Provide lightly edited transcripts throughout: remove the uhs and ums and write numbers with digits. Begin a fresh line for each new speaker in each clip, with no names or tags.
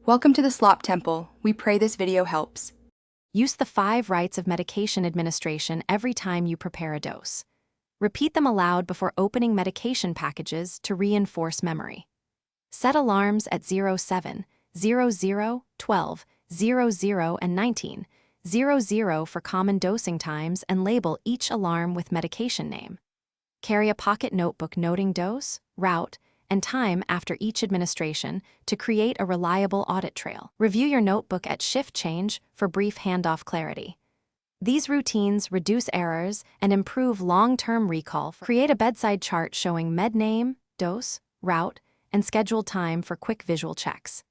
Welcome to the Slop Temple. We pray this video helps.
Use the 5 rights of medication administration every time you prepare a dose. Repeat them aloud before opening medication packages to reinforce memory. Set alarms at 07, 00, 12, 00, and 19, 00 for common dosing times, and label each alarm with medication name. Carry a pocket notebook noting dose, route, and time after each administration to create a reliable audit trail. Review your notebook at shift change for brief handoff clarity. These routines reduce errors and improve long-term recall. Create a bedside chart showing med name, dose, route, and scheduled time for quick visual checks.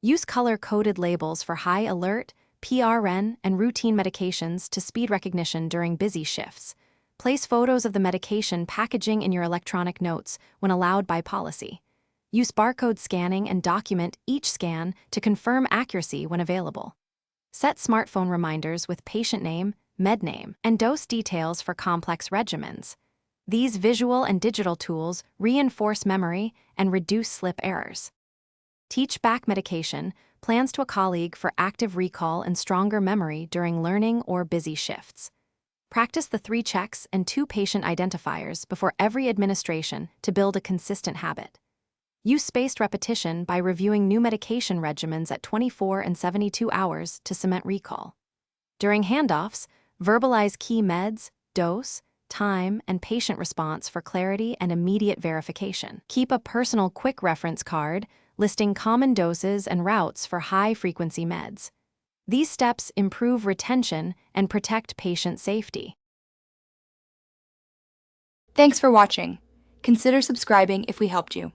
Use color-coded labels for high alert, PRN, and routine medications to speed recognition during busy shifts. Place photos of the medication packaging in your electronic notes when allowed by policy. Use barcode scanning and document each scan to confirm accuracy when available. Set smartphone reminders with patient name, med name, and dose details for complex regimens. These visual and digital tools reinforce memory and reduce slip errors. Teach back medication plans to a colleague for active recall and stronger memory during learning or busy shifts. Practice the 3 checks and 2 patient identifiers before every administration to build a consistent habit. Use spaced repetition by reviewing new medication regimens at 24 and 72 hours to cement recall. During handoffs, verbalize key meds, dose, time, and patient response for clarity and immediate verification. Keep a personal quick reference card listing common doses and routes for high-frequency meds. These steps improve retention and protect patient safety.
Thanks for watching. Consider subscribing if we helped you.